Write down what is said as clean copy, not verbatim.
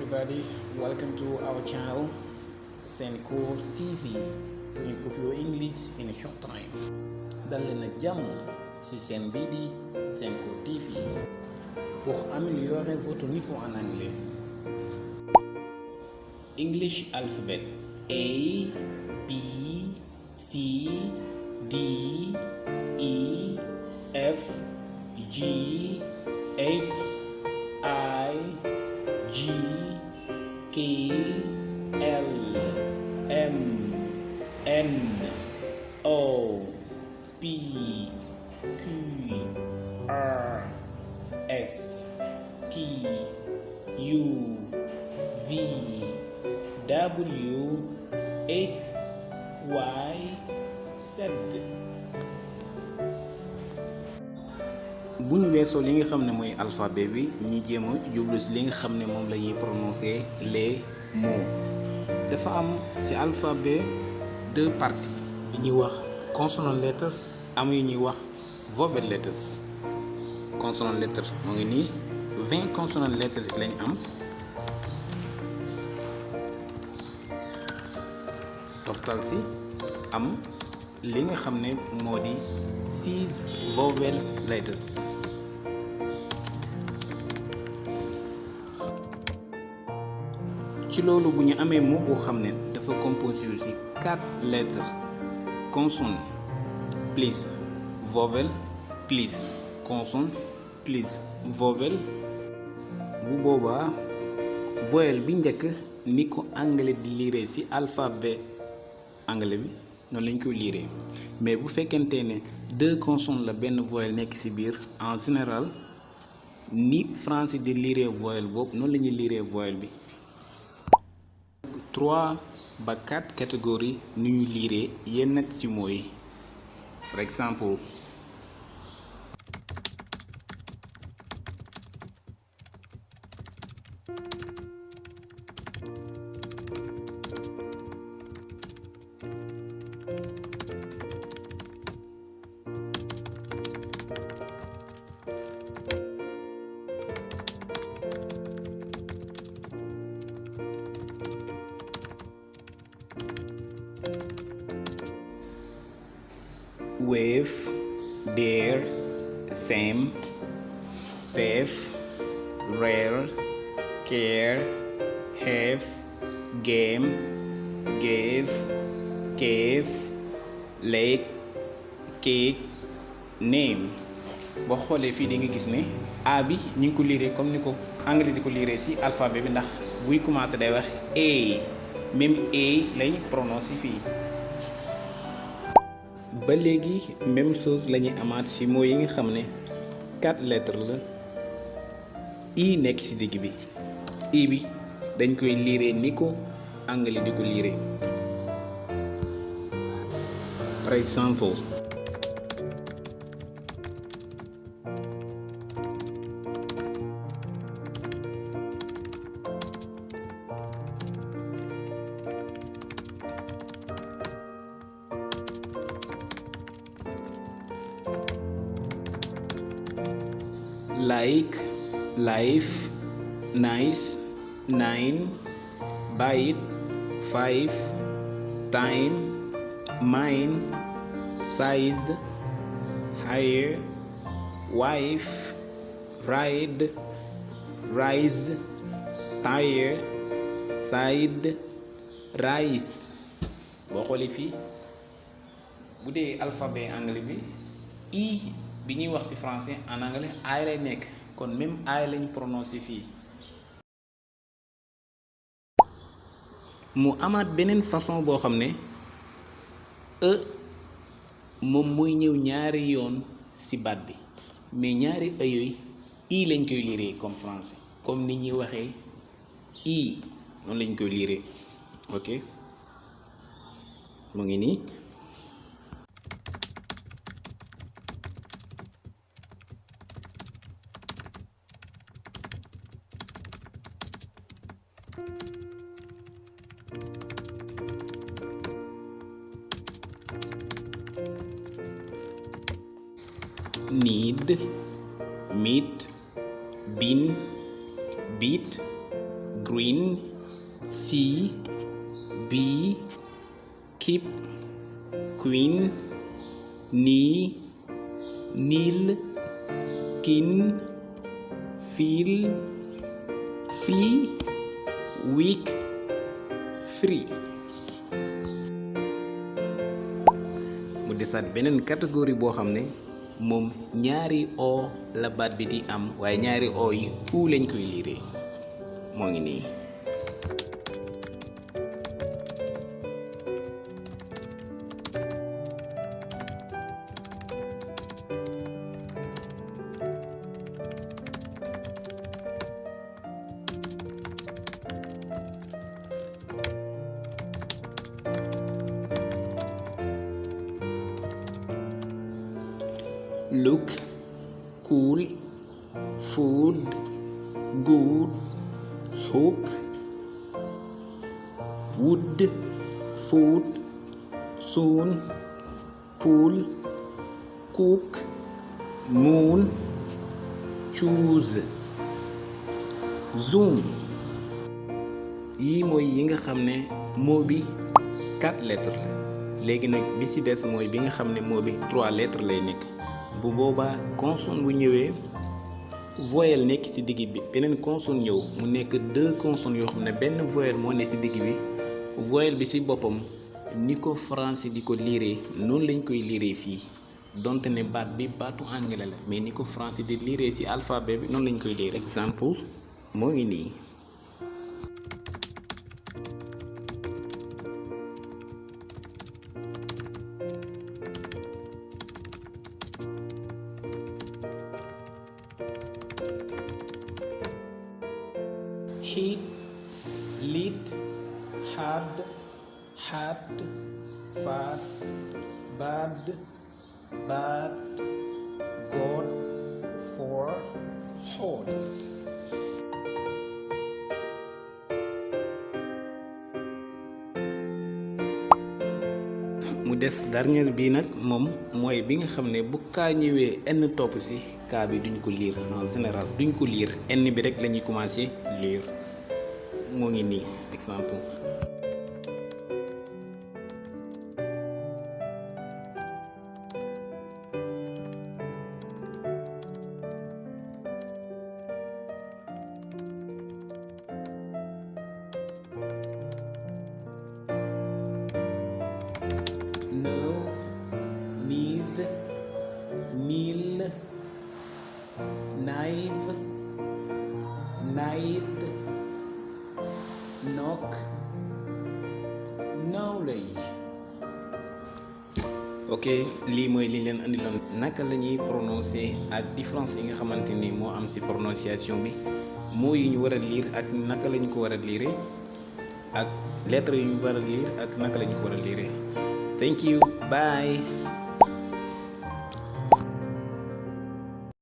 everybody, welcome to our channel Sencours TV to improve your English in a short time. dal leen ak jàmm ci seen bii di Sencours TV pour améliorer votre niveau en anglais. English alphabet: A, B, C, D, E, F, G, H, I, G, K, L, M, N, O, P, Q, R, S, T, U, V, W, X, Y, Z. bu ñu weesoo li nga xam ne mooy alphabet bi ñi jéem a jublu si li nga xam ne moom la ñuy prononcer les mots. dafa am ci alphabet deux parties yi ñuy wax consonant letters am yu ñuy wax vowel letters. consonant letters moo ngi nii 20 consonant letters lañ am. toftal si am li nga xam ne moo di 6 vowel letters. ci loolu bu ñu amee mot boo xam ne dafa composé wu ci 4 lettres consonne plus vowel plus consonne plus vowel bu boobaa voyelle bi njëkk ni ko anglais di lire ci alphabet anglais bi noonu lañ koy lire mais bu fekkente ne 2 consonnes la benn voyelle nekk ci biir en général ni français di lire voyelle boobu noonu la ñuy lire voyelle bi. 3 ba 4 catégories ni ñu lire yenn ci mooy par exemple with, there, same, safe, rare, care, have, game, gave, cave, lake, cake, name. boo xoolee fii di nga gis ne A bi ñu ngi ko lire comme ni ko anglais di ko lire ci alphabet bi ndax buy commencer day wax A, même A lañ prononcer fii. ba léegi même chose la ñuy amaat ci mots yi nga xam ne 4 lettres la I nekk ci digg bi. I bi dañ koy lire ni ko anglais di ko lire. par exemple like, life, nice, nine, bite, 5, time, mine, size, hire, wife, ride, rise, tire, side, rice. boo xoolee fii bu dee alphabet anglais bi I bi ñuy wax ci français en anglais ay lay nekk kon même ay lañ prononcé fii. mu amaat beneen façon boo xam ne e moom mooy ñëw ñaari yoon ci baat bi mais ñaari e yooyu I lañ koy lire comme français comme ni ñuy waxee I noonu lañ koy lire. ok mu ngi nii. need, meet, been, beat, green, see, be, keep, queen, knee, kneel, kin, feel, flee, weak, free. mu desaat beneen catégorie boo xam ne moom ñaari o la baat bi di am waaye ñaari o yi u lañ koy liiree moo ngi nii. Look, cool, food, good, hook, wood, food, soon, pool, cook, moon, choose, zoom. yii mooy yi nga xam ne mot bi 4 lettres la léegi nag bi ci des mooy bi nga xam ne mot bi 3 lettres lay nekk. bu boobaa consonne bu ñëwee voyelle nekk ci digg bi beneen consonne ñëw mu nekk 2 consonnes yoo xam ne benn voyelle moo ne ci digg bi voyelle bi ci boppam ni ko français di ko liiree noonu lañ koy liiree fii donte ne baat bi baatu anglais la mais ni ko français di liiree ci alphabet bi noonu lañ koy liiree. exemple moo ngi nii. Hit, lit, had, hat, fat, bad, bad, god, for, hold. mu des dernier bi nag moom mooy bi nga xam ne bu kaa ñëwee n topp ci kaa bi duñ ko lire en général duñ ko lire n bi rek la ñuy commencer lire moo ngi nii exemple. No, knees, kneel, knife, night, knock, knowledge. ok lii mooy li leen andiloon naka la ñuy prononcer ak différence yi nga xamante ni moo am ci prononciation bi moo yi ñu war a lire ak naka la ñu ko war a lire ak lettres yi ñu war a lire ak naka la ñu ko war a lire. Thank you. Bye.